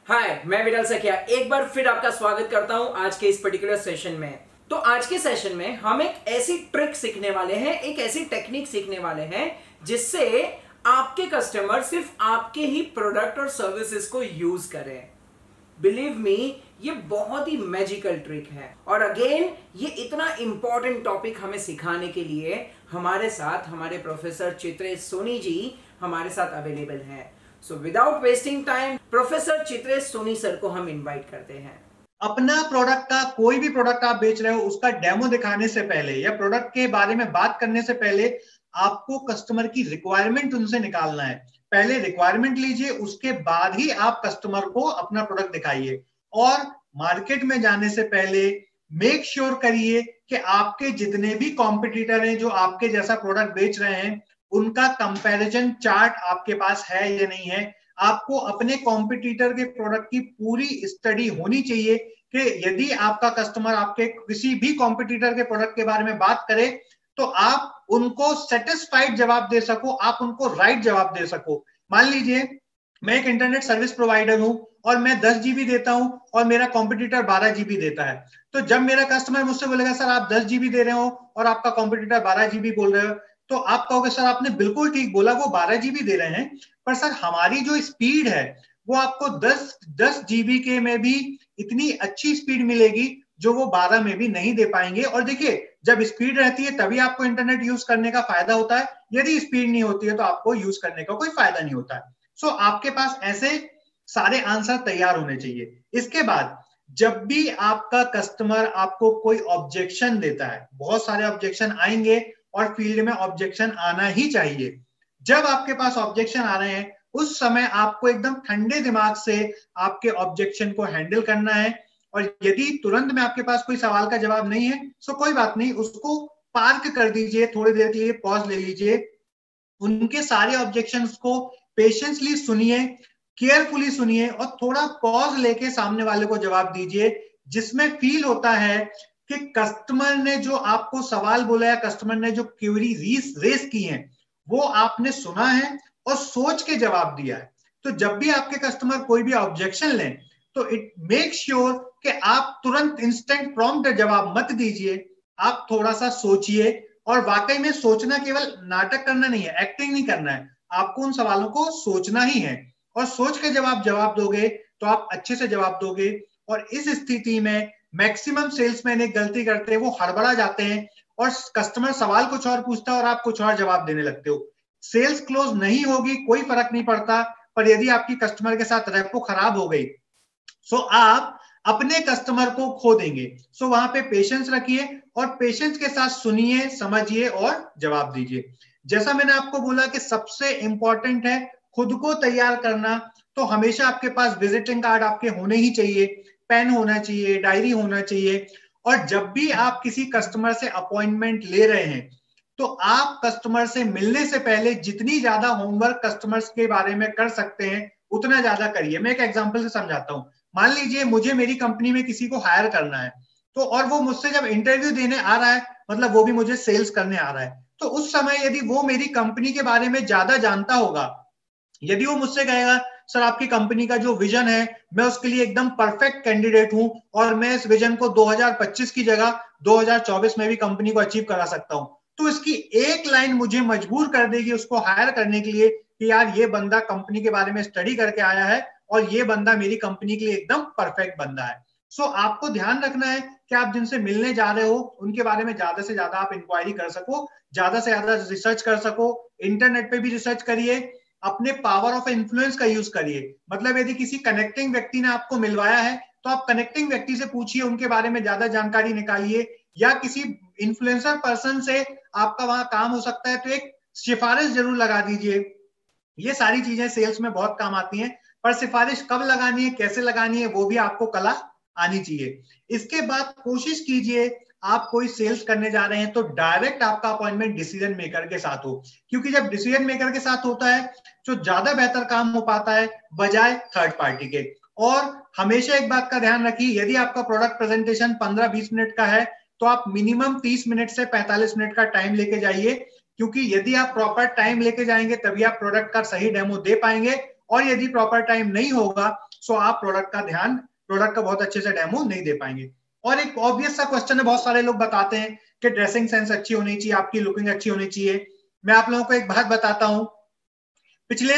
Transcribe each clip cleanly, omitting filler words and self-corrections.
हाय, मैं विरल सखिया एक बार फिर आपका स्वागत करता हूं आज के इस पर्टिकुलर सेशन में। तो आज के सेशन में हम एक ऐसी ट्रिक सीखने वाले हैं, एक ऐसी टेक्निक सीखने वाले हैं जिससे आपके कस्टमर सिर्फ आपके ही प्रोडक्ट और सर्विसेज को यूज करें। बिलीव मी, ये बहुत ही मैजिकल ट्रिक है। और अगेन ये इतना इंपॉर्टेंट टॉपिक हमें सिखाने के लिए हमारे साथ हमारे प्रोफेसर चित्रेश सोनी जी हमारे साथ अवेलेबल हैं। So without wasting time professor Chitresh Soni sir को हम इनवाइट करते हैं। अपना प्रोडक्ट का कोई भी प्रोडक्ट आप बेच रहे हो उसका डेमो दिखाने से पहले या प्रोडक्ट के बारे में बात करने से पहले आपको कस्टमर की रिक्वायरमेंट उनसे निकालना है। पहले रिक्वायरमेंट लीजिए, उसके बाद ही आप कस्टमर को अपना प्रोडक्ट दिखाइए। और मार्केट में जाने से पहले मेक श्योर करिए कि आपके जितने भी कॉम्पिटिटर हैं जो आपके जैसा प्रोडक्ट बेच रहे हैं उनका कंपैरिजन चार्ट आपके पास है या नहीं है। आपको अपने कॉम्पिटिटर के प्रोडक्ट की पूरी स्टडी होनी चाहिए कि यदि आपका कस्टमर आपके किसी भी कॉम्पिटिटर के प्रोडक्ट के बारे में बात करे तो आप उनको सेटिस्फाइड जवाब दे सको, आप उनको राइट जवाब दे सको। मान लीजिए मैं एक इंटरनेट सर्विस प्रोवाइडर हूं और मैं 10 जीबी देता हूं और मेरा कॉम्पिटिटर 12 जीबी देता है। तो जब मेरा कस्टमर मुझसे बोलेगा सर आप 10 जीबी दे रहे हो और आपका कॉम्पिटिटर 12 जीबी बोल रहे हो, तो आप कहोगे सर आपने बिल्कुल ठीक बोला, वो 12 जीबी दे रहे हैं, पर सर हमारी जो स्पीड है वो आपको 10 जीबी के में भी इतनी अच्छी स्पीड मिलेगी जो वो 12 में भी नहीं दे पाएंगे। और देखिए, जब स्पीड रहती है तभी आपको इंटरनेट यूज करने का फायदा होता है, यदि स्पीड नहीं होती है तो आपको यूज करने का कोई फायदा नहीं होता है। सो आपके पास ऐसे सारे आंसर तैयार होने चाहिए। इसके बाद जब भी आपका कस्टमर आपको कोई ऑब्जेक्शन देता है, बहुत सारे ऑब्जेक्शन आएंगे और फील्ड में ऑब्जेक्शन आना ही चाहिए। जब आपके पास ऑब्जेक्शन आ रहे हैं उस समय आपको एकदम ठंडे दिमाग से आपके ऑब्जेक्शन को हैंडल करना है। और यदि तुरंत में आपके पास कोई सवाल का जवाब नहीं है तो कोई बात नहीं, उसको पार्क कर दीजिए, थोड़ी देर के लिए पॉज ले लीजिए, उनके सारे ऑब्जेक्शंस को पेशेंसली सुनिए, केयरफुली सुनिए और थोड़ा पॉज लेके सामने वाले को जवाब दीजिए, जिसमें फील होता है कि कस्टमर ने जो आपको सवाल बोला है, कस्टमर ने जो क्वेरी रेस की है वो आपने सुना है और सोच के जवाब दिया है। तो जब भी आपके कस्टमर कोई भी ऑब्जेक्शन लें तो इट मेक श्योर कि आप तुरंत इंस्टेंट प्रॉम्प्ट जवाब मत दीजिए, आप थोड़ा सा सोचिए। और वाकई में सोचना केवल नाटक करना नहीं है, एक्टिंग नहीं करना है, आपको उन सवालों को सोचना ही है। और सोच के जवाब दोगे तो आप अच्छे से जवाब दोगे। और इस स्थिति में मैक्सिमम सेल्समैन एक गलती करते हैं, वो हड़बड़ा जाते हैं और कस्टमर सवाल कुछ और पूछता है और आप कुछ और जवाब देने लगते हो। सेल्स क्लोज नहीं होगी, कोई फर्क नहीं पड़ता, पर यदि आपकी कस्टमर के साथ रेपो खराब हो गई सो आप अपने कस्टमर को खो देंगे। सो वहां पे पेशेंस रखिए और पेशेंस के साथ सुनिए, समझिए और जवाब दीजिए। जैसा मैंने आपको बोला कि सबसे इंपॉर्टेंट है खुद को तैयार करना, तो हमेशा आपके पास विजिटिंग कार्ड आपके होने ही चाहिए, पेन होना चाहिए, डायरी होना चाहिए। और जब भी आप किसी कस्टमर से अपॉइंटमेंट ले रहे हैं तो आप कस्टमर से मिलने से पहले जितनी ज्यादा होमवर्क कस्टमर्स के बारे में कर सकते हैं उतना ज्यादा करिए। मैं एक एग्जांपल से समझाता हूं। मान लीजिए मुझे मेरी कंपनी में किसी को हायर करना है, तो और वो मुझसे जब इंटरव्यू देने आ रहा है, मतलब वो भी मुझे सेल्स करने आ रहा है, तो उस समय यदि वो मेरी कंपनी के बारे में ज्यादा जानता होगा, यदि वो मुझसे कहेगा सर आपकी कंपनी का जो विजन है मैं उसके लिए एकदम परफेक्ट कैंडिडेट हूं और मैं इस विजन को 2025 की जगह 2024 में भी कंपनी को अचीव करा सकता हूं, तो इसकी एक लाइन मुझे मजबूर कर देगी उसको हायर करने के लिए कि यार ये बंदा कंपनी के बारे में स्टडी करके आया है और ये बंदा मेरी कंपनी के लिए एकदम परफेक्ट बंदा है। सो आपको ध्यान रखना है कि आप जिनसे मिलने जा रहे हो उनके बारे में ज्यादा से ज्यादा आप इंक्वायरी कर सको, ज्यादा से ज्यादा रिसर्च कर सको। इंटरनेट पे भी रिसर्च करिए, अपने पावर ऑफ इन्फ्लुएंस का यूज करिए। मतलब यदि किसी कनेक्टिंग व्यक्ति ने आपको मिलवाया है तो आप कनेक्टिंग व्यक्ति से पूछिए, उनके बारे में ज्यादा जानकारी निकालिए, या किसी इन्फ्लुएंसर पर्सन से आपका वहां काम हो सकता है तो एक सिफारिश जरूर लगा दीजिए। ये सारी चीजें सेल्स में बहुत काम आती हैं, पर सिफारिश कब लगानी है, कैसे लगानी है, वो भी आपको कला आनी चाहिए। इसके बाद कोशिश कीजिए आप कोई सेल्स करने जा रहे हैं तो डायरेक्ट आपका अपॉइंटमेंट डिसीजन मेकर के साथ हो, क्योंकि जब डिसीजन मेकर के साथ होता है तो ज्यादा बेहतर काम हो पाता है बजाय थर्ड पार्टी के। और हमेशा एक बात का ध्यान रखिए, यदि आपका प्रोडक्ट प्रेजेंटेशन 15-20 मिनट का है तो आप मिनिमम 30 मिनट से 45 मिनट का टाइम लेके जाइए, क्योंकि यदि आप प्रॉपर टाइम लेके जाएंगे तभी आप प्रोडक्ट का सही डेमो दे पाएंगे और यदि प्रॉपर टाइम नहीं होगा तो आप प्रोडक्ट का बहुत अच्छे से डेमो नहीं दे पाएंगे। और एक ऑब्वियस सा क्वेश्चन है, बहुत सारे लोग बताते हैं कि ड्रेसिंग सेंस अच्छी होनी चाहिए, आपकी लुकिंग अच्छी होनी चाहिए। मैं आप लोगों को एक बात बताता हूं, पिछले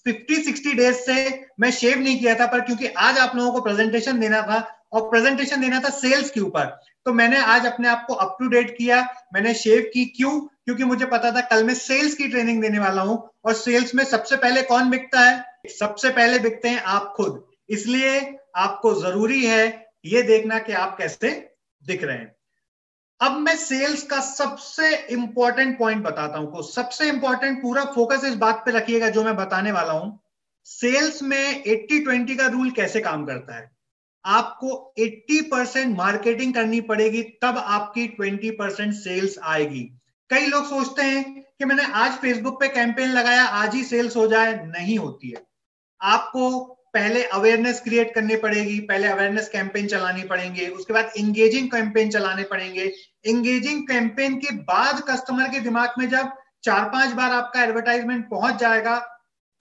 50-60 डेज से मैं शेव नहीं किया था, पर क्योंकि आज आप लोगों को प्रेजेंटेशन देना था और प्रेजेंटेशन देना था सेल्स के ऊपर, तो मैंने आज अपने आप को अप टू डेट किया, मैंने शेव की। क्यों? क्योंकि मुझे पता था कल मैं सेल्स की ट्रेनिंग देने वाला हूं, और सेल्स में सबसे पहले कौन बिकता है? सबसे पहले बिकते हैं आप खुद। इसलिए आपको जरूरी है ये देखना कि आप कैसे दिख रहे हैं। अब मैं सेल्स का सबसे इंपॉर्टेंट पॉइंट बताता हूं, सबसे इंपॉर्टेंट, पूरा फोकस इस बात पे रखिएगा जो मैं बताने वाला हूं। सेल्स में 80-20 का रूल कैसे काम करता है? आपको 80% मार्केटिंग करनी पड़ेगी, तब आपकी 20% सेल्स आएगी। कई लोग सोचते हैं कि मैंने आज फेसबुक पे कैंपेन लगाया, आज ही सेल्स हो जाए। नहीं होती है। आपको पहले अवेयरनेस क्रिएट करनी पड़ेगी, पहले अवेयरनेस कैंपेन चलानी पड़ेंगे, उसके बाद इंगेजिंग कैंपेन चलाने पड़ेंगे। इंगेजिंग कैंपेन के बाद कस्टमर के दिमाग में जब 4-5 बार आपका एडवर्टाइजमेंट पहुंच जाएगा,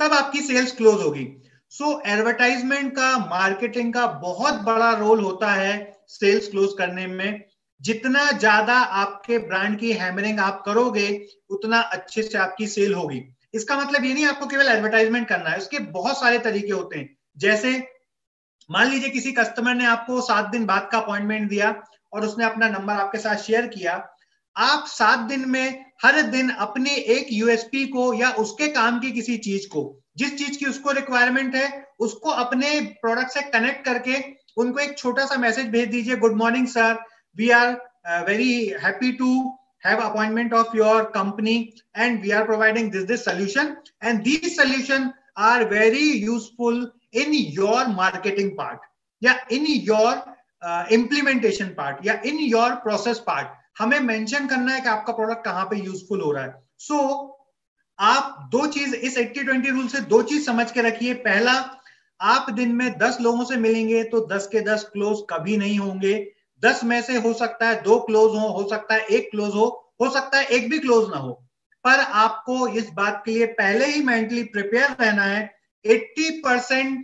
तब आपकी सेल्स क्लोज होगी। सो एडवर्टाइजमेंट का, मार्केटिंग का बहुत बड़ा रोल होता है सेल्स क्लोज करने में। जितना ज्यादा आपके ब्रांड की हैमरिंग आप करोगे, उतना अच्छे से आपकी सेल होगी। इसका मतलब ये नहीं आपको केवल एडवर्टाइजमेंट करना है, उसके बहुत सारे तरीके होते हैं। जैसे मान लीजिए किसी कस्टमर ने आपको 7 दिन बाद का अपॉइंटमेंट दिया और उसने अपना नंबर आपके साथ शेयर किया। आप 7 दिन में हर दिन अपने एक यूएसपी को या उसके काम की किसी चीज को, जिस चीज की उसको रिक्वायरमेंट है, उसको अपने प्रोडक्ट से कनेक्ट करके उनको एक छोटा सा मैसेज भेज दीजिए, good morning sir, we are very happy to have appointment of your company and we are providing this solution and these solution are very useful in your marketing part या in your implementation part या in your process part। हमें mention करना है कि आपका product कहां पे useful हो रहा है। सो आप दो चीज, इस 80-20 रूल से दो चीज समझ के रखिए। पहला, आप दिन में 10 लोगों से मिलेंगे तो 10 के 10 क्लोज कभी नहीं होंगे। 10 में से हो सकता है 2 क्लोज हो सकता है 1 क्लोज हो सकता है 1 भी क्लोज ना हो, पर आपको इस बात के लिए पहले ही मेंटली प्रिपेयर रहना है। 80%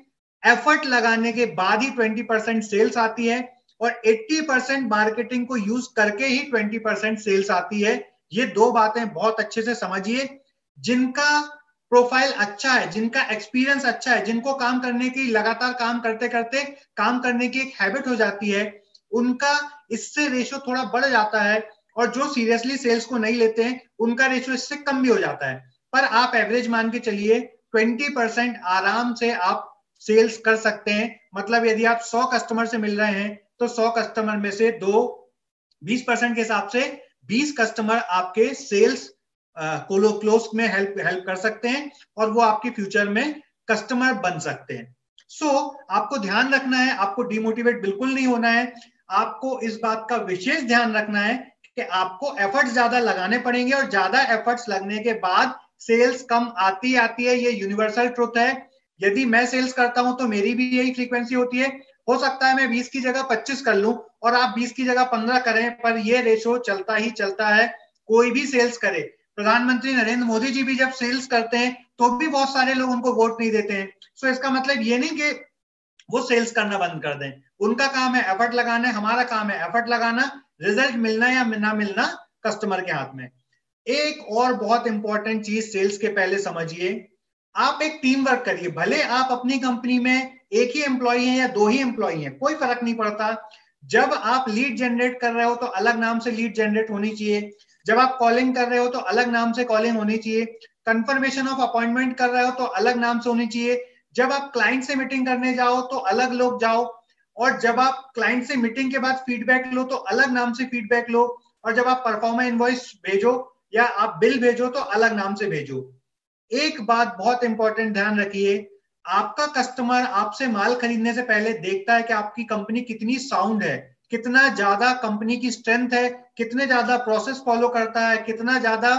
एफर्ट लगाने के बाद ही 20% सेल्स आती है और 80% मार्केटिंग को यूज करके ही 20% सेल्स आती है। ये दो बातें बहुत अच्छे से समझिए। जिनका प्रोफाइल अच्छा है, जिनका एक्सपीरियंस अच्छा है, जिनको काम करने की, लगातार काम करते करते काम करने की एक हैबिट हो जाती है, उनका इससे रेशो थोड़ा बढ़ जाता है, और जो सीरियसली सेल्स को नहीं लेते हैं उनका रेशो इससे कम भी हो जाता है। पर आप एवरेज मान के चलिए 20% आराम से आप सेल्स कर सकते हैं। मतलब यदि आप 100 कस्टमर से मिल रहे हैं तो 100 कस्टमर में से 20% के हिसाब से 20 कस्टमर आपके सेल्स क्लोज में हेल्प कर सकते हैं और वो आपके फ्यूचर में कस्टमर बन सकते हैं। सो आपको ध्यान रखना है, आपको डिमोटिवेट बिल्कुल नहीं होना है। आपको इस बात का विशेष ध्यान रखना है कि आपको एफर्ट्स ज्यादा लगाने पड़ेंगे और ज्यादा एफर्ट्स लगने के बाद सेल्स कम आती है। ये यूनिवर्सल ट्रुथ है। यदि मैं सेल्स करता हूं तो मेरी भी यही फ्रीक्वेंसी होती है। हो सकता है मैं 20 की जगह 25 कर लूं और आप 20 की जगह 15 करें, पर ये रेशो चलता ही चलता है, कोई भी सेल्स करे। प्रधानमंत्री नरेंद्र मोदी जी भी जब सेल्स करते हैं तो भी बहुत सारे लोग उनको वोट नहीं देते हैं। सो इसका मतलब ये नहीं कि वो सेल्स करना बंद कर दें। उनका काम है एफर्ट लगाना, हमारा काम है एफर्ट लगाना, रिजल्ट मिलना या ना मिलना कस्टमर के हाथ में। एक और बहुत इंपॉर्टेंट चीज सेल्स के पहले समझिए, आप एक टीम वर्क करिए। भले आप अपनी कंपनी में एक ही एम्प्लॉई हैं या 2 ही एम्प्लॉई हैं, कोई फर्क नहीं पड़ता। जब आप लीड जनरेट कर रहे हो तो अलग नाम से लीड जनरेट होनी चाहिए। जब आप कॉलिंग कर रहे हो तो अलग नाम से कॉलिंग होनी चाहिए। कंफर्मेशन ऑफ अपॉइंटमेंट कर रहे हो तो अलग नाम से होनी चाहिए। जब आप क्लाइंट से मीटिंग करने जाओ तो अलग लोग जाओ, और जब आप क्लाइंट से मीटिंग के बाद फीडबैक लो तो अलग नाम से फीडबैक लो, और जब आप परफॉर्मा इनवॉइस भेजो या आप बिल भेजो तो अलग नाम से भेजो। एक बात बहुत इंपॉर्टेंट ध्यान रखिए, आपका कस्टमर आपसे माल खरीदने से पहले देखता है कि आपकी कंपनी कितनी साउंड है, कितना ज्यादा कंपनी की स्ट्रेंथ है, कितने ज्यादा प्रोसेस फॉलो करता है, कितना ज्यादा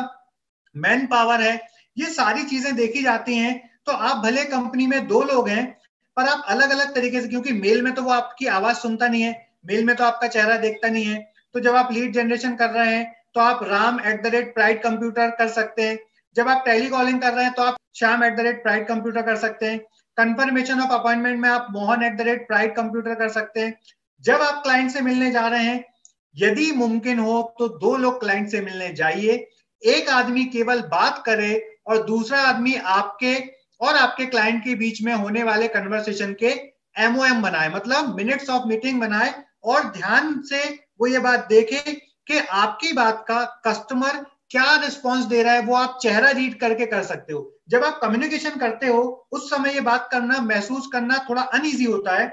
मैन पावर है। ये सारी चीजें देखी जाती हैं। तो आप भले कंपनी में 2 लोग हैं, पर आप अलग अलग तरीके से, क्योंकि मेल में तो वो आपकी आवाज सुनता नहीं है, मेल में तो आपका चेहरा देखता नहीं है। तो जब आप लीड जनरेशन कर रहे हैं तो आप ram@pride computer कर सकते हैं। जब आप टेली कॉलिंग कर रहे हैं तो आप श्याम@pride computer कर सकते हैं। कंफर्मेशन ऑफ अपॉइंटमेंट में आप mohan@pride computer कर सकते हैं। जब आप क्लाइंट से मिलने जा रहे हैं, यदि मुमकिन हो तो 2 लोग क्लाइंट से मिलने जाइए। एक आदमी केवल बात करे और दूसरा आदमी आपके और आपके क्लाइंट के बीच में होने वाले कन्वर्सेशन के MOM बनाए, मतलब मिनट्स ऑफ मीटिंग बनाए, और ध्यान से वो ये बात देखे कि आपकी बात का कस्टमर क्या रिस्पॉन्स दे रहा है, वो आप चेहरा रीड करके कर सकते हो। जब आप कम्युनिकेशन करते हो उस समय ये बात करना, महसूस करना थोड़ा अनईजी होता है,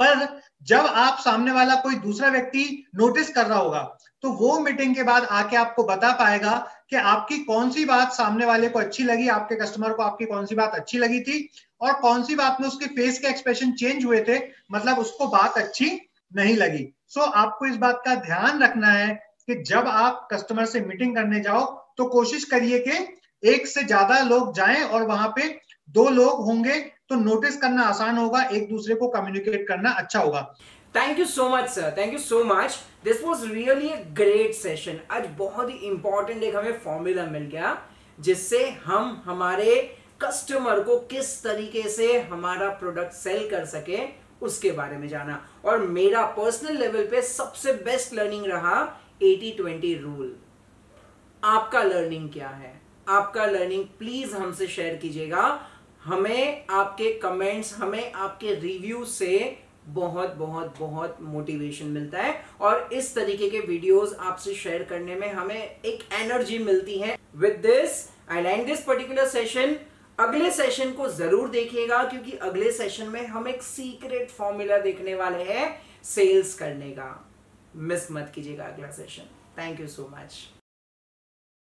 पर जब आप सामने वाला कोई दूसरा व्यक्ति नोटिस कर रहा होगा तो वो मीटिंग के बाद आके आपको बता पाएगा कि आपकी कौन सी बात सामने वाले को अच्छी लगी, आपके कस्टमर को आपकी कौन सी बात अच्छी लगी थी, और कौन सी बात में उसके फेस के एक्सप्रेशन चेंज हुए थे, मतलब उसको बात अच्छी नहीं लगी। सो आपको इस बात का ध्यान रखना है कि जब आप कस्टमर से मीटिंग करने जाओ तो कोशिश करिए कि एक से ज्यादा लोग जाएं और वहां पे 2 लोग होंगे तो नोटिस करना आसान होगा, एक दूसरे को कम्युनिकेट करना अच्छा होगा। Thank you so much sir, thank you so much. This was really a great session. आज बहुत ही इंपॉर्टेंट एक हमें फॉर्मूला मिल गया जिससे हम हमारे कस्टमर को किस तरीके से हमारा प्रोडक्ट सेल कर सके उसके बारे में जाना। और मेरा पर्सनल लेवल पे सबसे बेस्ट लर्निंग रहा 80-20 रूल। आपका लर्निंग क्या है? आपका लर्निंग प्लीज हमसे शेयर कीजिएगा। हमें आपके कमेंट्स, हमें आपके रिव्यू से बहुत बहुत बहुत मोटिवेशन मिलता है, और इस तरीके के वीडियोस आपसे शेयर करने में हमें एक एनर्जी मिलती है। With this I and this particular session. अगले सेशन को जरूर देखिएगा क्योंकि अगले सेशन में हम एक सीक्रेट फॉर्मूला देखने वाले हैं सेल्स करने का। मिस मत कीजिएगा अगला session. Thank you so much.